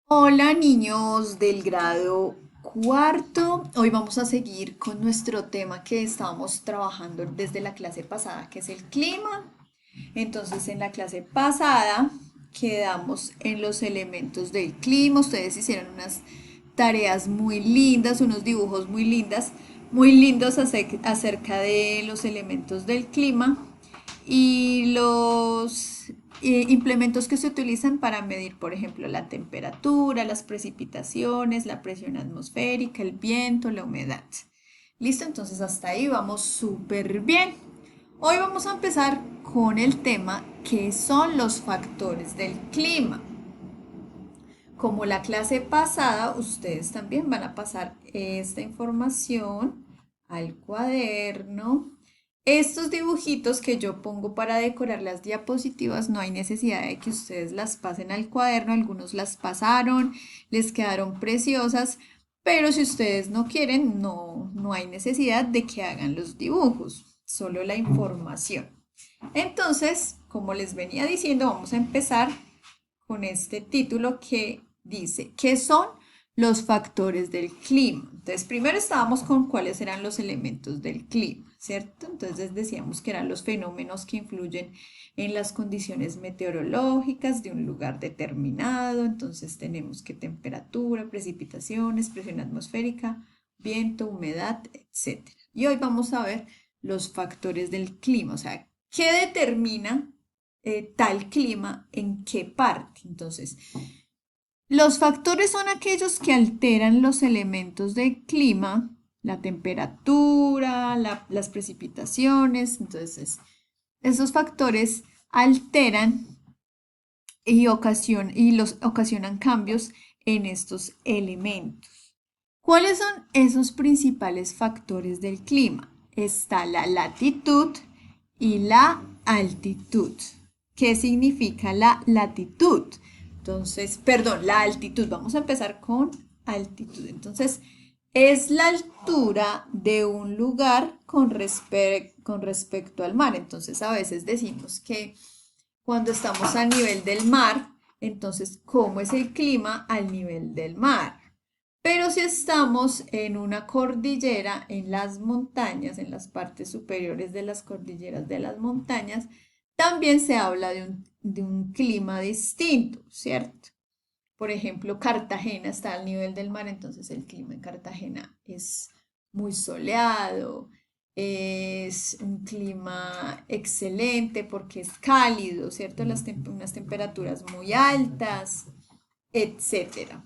Hola niños del grado cuarto. Hoy vamos a seguir con nuestro tema que estábamos trabajando desde la clase pasada, que es el clima. Entonces, en la clase pasada quedamos en los elementos del clima. Ustedes hicieron unas tareas muy lindas, unos dibujos muy lindos acerca de los elementos del clima y los implementos que se utilizan para medir, por ejemplo, la temperatura, las precipitaciones, la presión atmosférica, el viento, la humedad. Listo, entonces hasta ahí vamos súper bien. Hoy vamos a empezar con el tema que son los factores del clima. Como la clase pasada, ustedes también van a pasar esta información al cuaderno. Estos dibujitos que yo pongo para decorar las diapositivas, no hay necesidad de que ustedes las pasen al cuaderno. Algunos las pasaron, les quedaron preciosas, pero si ustedes no quieren, no hay necesidad de que hagan los dibujos, solo la información. Entonces, como les venía diciendo, vamos a empezar con este título que dice, ¿qué son los factores del clima? Entonces, primero estábamos con cuáles eran los elementos del clima, ¿cierto? Entonces decíamos que eran los fenómenos que influyen en las condiciones meteorológicas de un lugar determinado. Entonces tenemos que temperatura, precipitaciones, presión atmosférica, viento, humedad, etcétera. Y hoy vamos a ver los factores del clima, o sea, ¿qué determina tal clima en qué parte? Entonces, los factores son aquellos que alteran los elementos del clima, la temperatura, las precipitaciones. Entonces, esos factores alteran ocasionan cambios en estos elementos. ¿Cuáles son esos principales factores del clima? Está la latitud y la altitud. ¿Qué significa la latitud? Entonces, perdón, la altitud. Vamos a empezar con altitud. Entonces, es la altura de un lugar con respecto al mar. Entonces, a veces decimos que cuando estamos a nivel del mar, entonces, ¿cómo es el clima al nivel del mar? Pero si estamos en una cordillera, en las montañas, en las partes superiores de las cordilleras de las montañas, también se habla de un clima distinto, ¿cierto? Por ejemplo, Cartagena está al nivel del mar, entonces el clima en Cartagena es muy soleado, es un clima excelente porque es cálido, ¿cierto? Unas temperaturas muy altas, etcétera.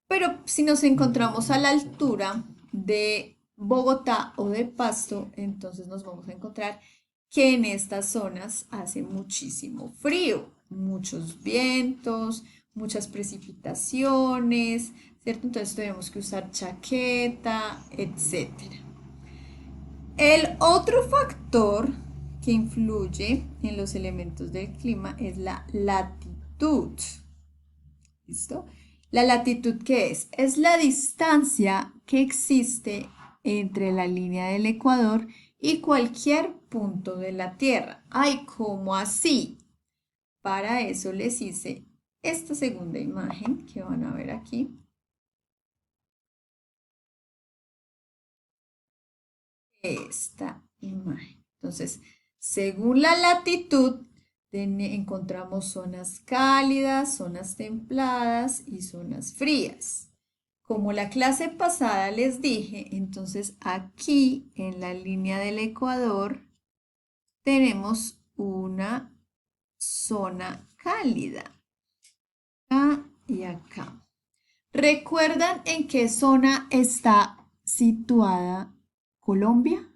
Pero si nos encontramos a la altura de Bogotá o de Pasto, entonces nos vamos a encontrar que en estas zonas hace muchísimo frío, muchos vientos, muchas precipitaciones, ¿cierto? Entonces tenemos que usar chaqueta, etcétera. El otro factor que influye en los elementos del clima es la latitud. ¿Listo? La latitud, ¿qué es? Es la distancia que existe entre la línea del Ecuador y cualquier punto de la Tierra. Ay, ¿cómo así? Para eso les hice esta segunda imagen que van a ver aquí. Esta imagen. Entonces, según la latitud, encontramos zonas cálidas, zonas templadas y zonas frías. Como la clase pasada les dije, entonces aquí en la línea del Ecuador tenemos una zona cálida, acá y acá. ¿Recuerdan en qué zona está situada Colombia?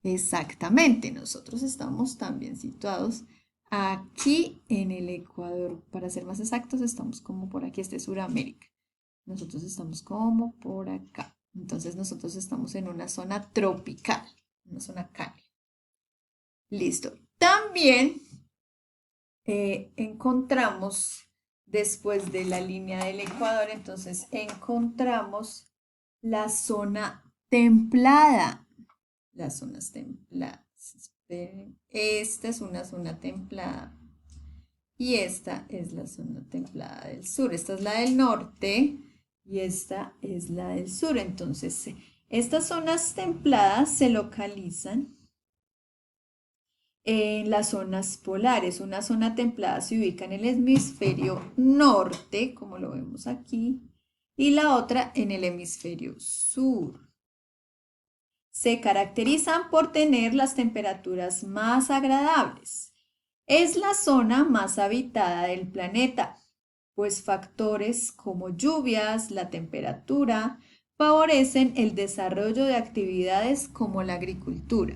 Exactamente, nosotros estamos también situados aquí en el Ecuador. Para ser más exactos, estamos como por aquí, este es Sudamérica. Nosotros estamos como por acá. Entonces nosotros estamos en una zona tropical, una zona cálida. Listo. También encontramos, después de la línea del Ecuador, entonces encontramos la zona templada. Las zonas templadas. Esperen. Esta es una zona templada. y esta es la zona templada del sur. Esta es la del norte y esta es la del sur. Entonces, estas zonas templadas se localizan en las zonas polares. Una zona templada se ubica en el hemisferio norte, como lo vemos aquí, y la otra en el hemisferio sur. Se caracterizan por tener las temperaturas más agradables. Es la zona más habitada del planeta, pues factores como lluvias, la temperatura, favorecen el desarrollo de actividades como la agricultura.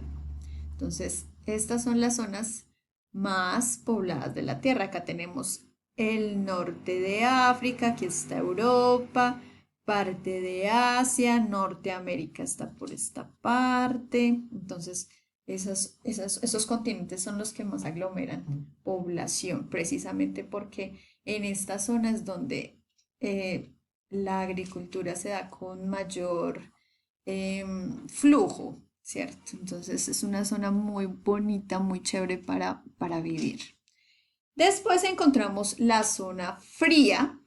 Entonces, estas son las zonas más pobladas de la Tierra. Acá tenemos el norte de África, aquí está Europa, parte de Asia, Norteamérica está por esta parte. Entonces, esos continentes son los que más aglomeran población, precisamente porque en estas zonas donde la agricultura se da con mayor flujo, ¿cierto? Entonces es una zona muy bonita, muy chévere para vivir. Después encontramos la zona fría,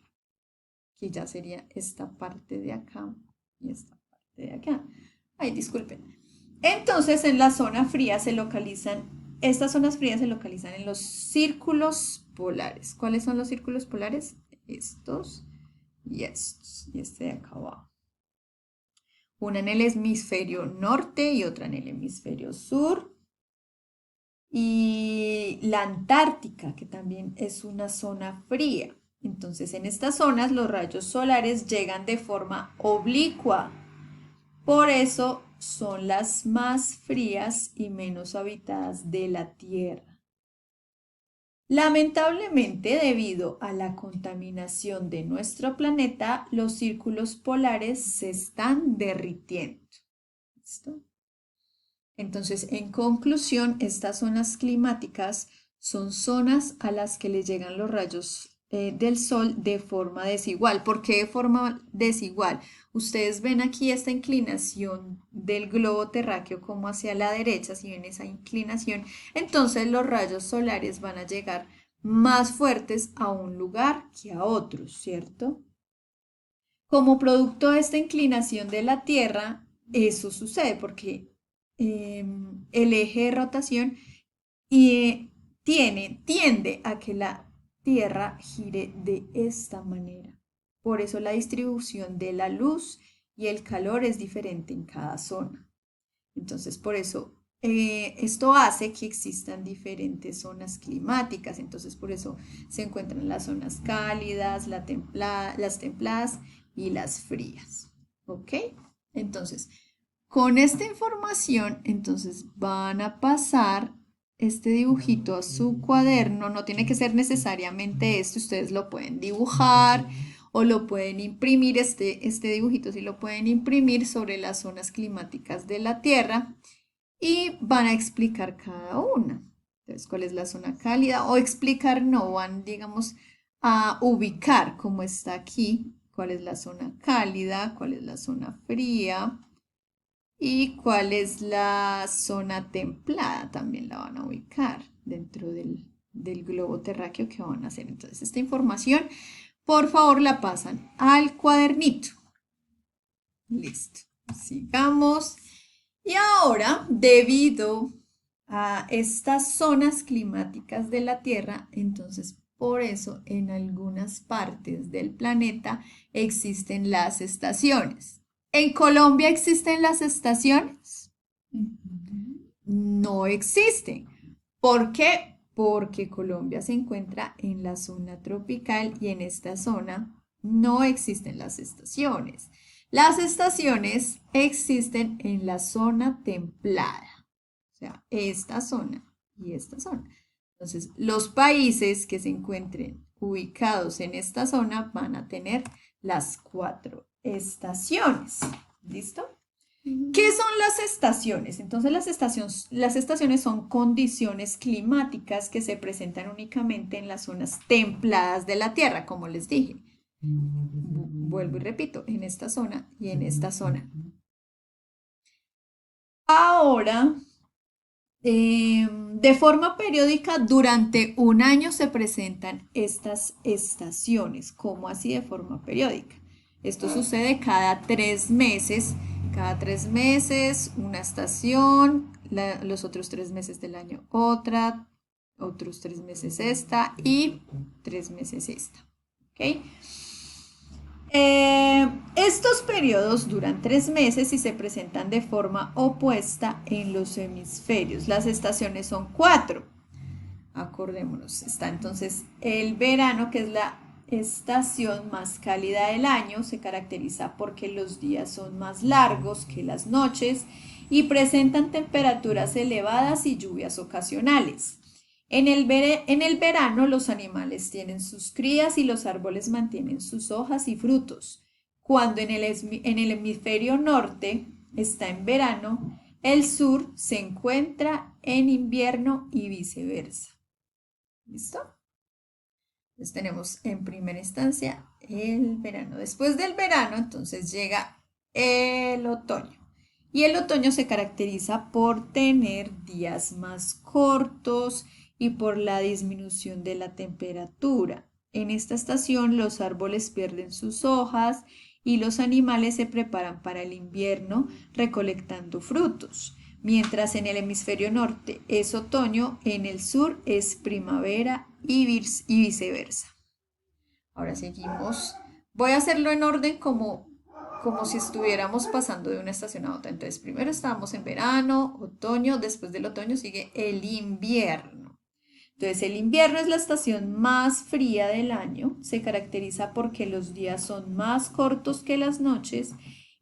que ya sería esta parte de acá y esta parte de acá. Ay, disculpen. Entonces en la zona fría se localizan, estas zonas frías se localizan en los círculos polares. ¿Cuáles son los círculos polares? Estos y estos. Y este de acá abajo. Una en el hemisferio norte y otra en el hemisferio sur. Y la Antártica, que también es una zona fría. Entonces, en estas zonas los rayos solares llegan de forma oblicua. Por eso son las más frías y menos habitadas de la Tierra. Lamentablemente, debido a la contaminación de nuestro planeta, los círculos polares se están derritiendo. ¿Listo? Entonces, en conclusión, estas zonas climáticas son zonas a las que le llegan los rayos del sol de forma desigual. ¿Por qué de forma desigual? Ustedes ven aquí esta inclinación del globo terráqueo como hacia la derecha, si ven esa inclinación, entonces los rayos solares van a llegar más fuertes a un lugar que a otro, ¿cierto? Como producto de esta inclinación de la Tierra, eso sucede porque el eje de rotación tiende a que la Tierra gire de esta manera. Por eso la distribución de la luz y el calor es diferente en cada zona. Entonces, por eso esto hace que existan diferentes zonas climáticas. Entonces, por eso se encuentran las zonas cálidas, las templadas y las frías. ¿Ok? Entonces, con esta información, entonces van a pasar este dibujito a su cuaderno. No tiene que ser necesariamente esto, ustedes lo pueden dibujar o lo pueden imprimir, este dibujito sí lo pueden imprimir sobre las zonas climáticas de la Tierra y van a explicar cada una. Entonces, ¿cuál es la zona cálida? O explicar, no, van, digamos, a ubicar como está aquí, cuál es la zona cálida, cuál es la zona fría y cuál es la zona templada. También la van a ubicar dentro del globo terráqueo que van a hacer. Entonces, esta información, por favor, la pasan al cuadernito. Listo. Sigamos. Y ahora, debido a estas zonas climáticas de la Tierra, entonces por eso en algunas partes del planeta existen las estaciones. ¿En Colombia existen las estaciones? No existen. ¿Por qué? Porque Colombia se encuentra en la zona tropical y en esta zona no existen las estaciones. Las estaciones existen en la zona templada, o sea, esta zona y esta zona. Entonces, los países que se encuentren ubicados en esta zona van a tener las 4 estaciones. ¿Listo? ¿Qué son las estaciones? Entonces las estaciones son condiciones climáticas que se presentan únicamente en las zonas templadas de la Tierra, como les dije. Vuelvo y repito, en esta zona y en esta zona. Ahora De forma periódica, durante un año se presentan estas estaciones. ¿Cómo así de forma periódica? Esto sucede cada 3 meses. Cada 3 meses una estación, los otros 3 meses del año otra, otros 3 meses esta y 3 meses esta. ¿Ok? Estos periodos duran 3 meses y se presentan de forma opuesta en los hemisferios. Las estaciones son cuatro. Acordémonos, está entonces el verano, que es la estación más cálida del año, se caracteriza porque los días son más largos que las noches y presentan temperaturas elevadas y lluvias ocasionales. En el verano los animales tienen sus crías y los árboles mantienen sus hojas y frutos. Cuando en el hemisferio norte está en verano, el sur se encuentra en invierno y viceversa. ¿Listo? Entonces tenemos en primera instancia el verano. Después del verano, entonces llega el otoño. Y el otoño se caracteriza por tener días más cortos y por la disminución de la temperatura. En esta estación los árboles pierden sus hojas y los animales se preparan para el invierno recolectando frutos. Mientras en el hemisferio norte es otoño, en el sur es primavera y viceversa. Ahora seguimos. Voy a hacerlo en orden como si estuviéramos pasando de una estación a otra. Entonces, primero estábamos en verano, otoño, después del otoño sigue el invierno. Entonces, el invierno es la estación más fría del año. Se caracteriza porque los días son más cortos que las noches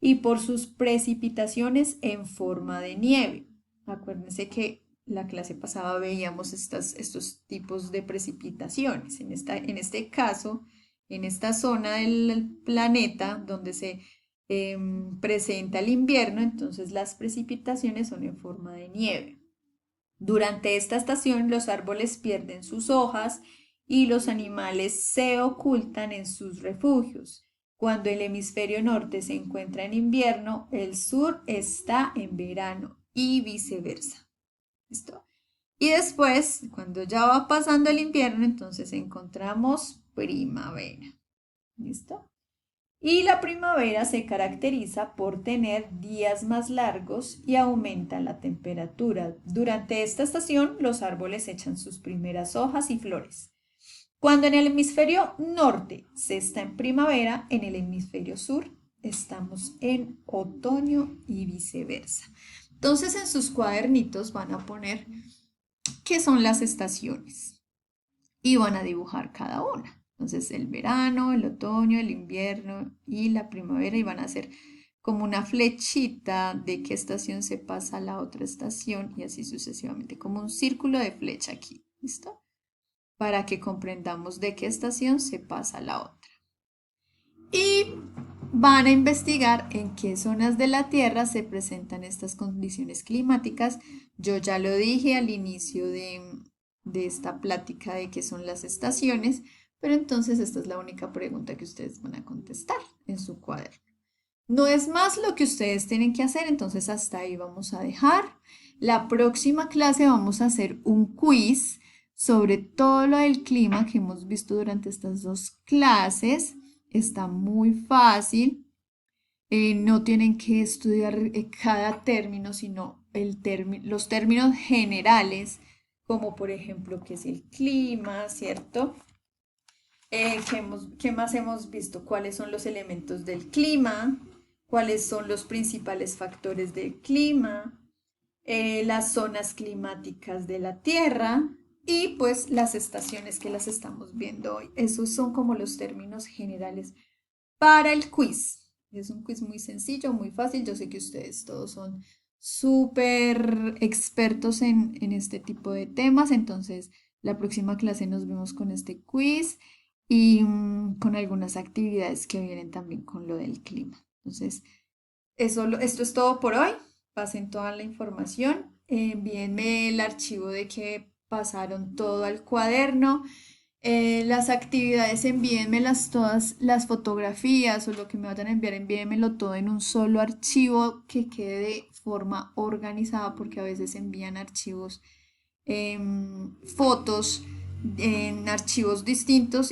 y por sus precipitaciones en forma de nieve. Acuérdense que la clase pasada veíamos estos tipos de precipitaciones. En este caso, en esta zona del planeta donde se presenta el invierno, entonces las precipitaciones son en forma de nieve. Durante esta estación los árboles pierden sus hojas y los animales se ocultan en sus refugios. Cuando el hemisferio norte se encuentra en invierno, el sur está en verano y viceversa. ¿Listo? Y después, cuando ya va pasando el invierno, entonces encontramos primavera. ¿Listo? Y la primavera se caracteriza por tener días más largos y aumenta la temperatura. Durante esta estación, los árboles echan sus primeras hojas y flores. Cuando en el hemisferio norte se está en primavera, en el hemisferio sur estamos en otoño y viceversa. Entonces en sus cuadernitos van a poner qué son las estaciones y van a dibujar cada una. Entonces el verano, el otoño, el invierno y la primavera y van a hacer como una flechita de qué estación se pasa a la otra estación y así sucesivamente, como un círculo de flecha aquí, ¿listo? Para que comprendamos de qué estación se pasa a la otra. Y van a investigar en qué zonas de la Tierra se presentan estas condiciones climáticas. Yo ya lo dije al inicio de esta plática de qué son las estaciones, pero entonces esta es la única pregunta que ustedes van a contestar en su cuaderno. No es más lo que ustedes tienen que hacer, entonces hasta ahí vamos a dejar. La próxima clase vamos a hacer un quiz sobre todo lo del clima que hemos visto durante estas dos clases. Está muy fácil. No tienen que estudiar cada término, sino los términos generales, como por ejemplo qué es el clima, ¿cierto? ¿Qué más hemos visto? ¿Cuáles son los elementos del clima? ¿Cuáles son los principales factores del clima? Las zonas climáticas de la Tierra y pues las estaciones que las estamos viendo hoy. Esos son como los términos generales para el quiz. Es un quiz muy sencillo, muy fácil. Yo sé que ustedes todos son súper expertos en este tipo de temas, entonces la próxima clase nos vemos con este quiz y con algunas actividades que vienen también con lo del clima. Entonces, esto es todo por hoy. Pasen toda la información. Envíenme el archivo de que pasaron todo al cuaderno Las actividades envíenmelas todas, las fotografías o lo que me vayan a enviar, envíenmelo todo en un solo archivo que quede de forma organizada porque a veces envían archivos, fotos en archivos distintos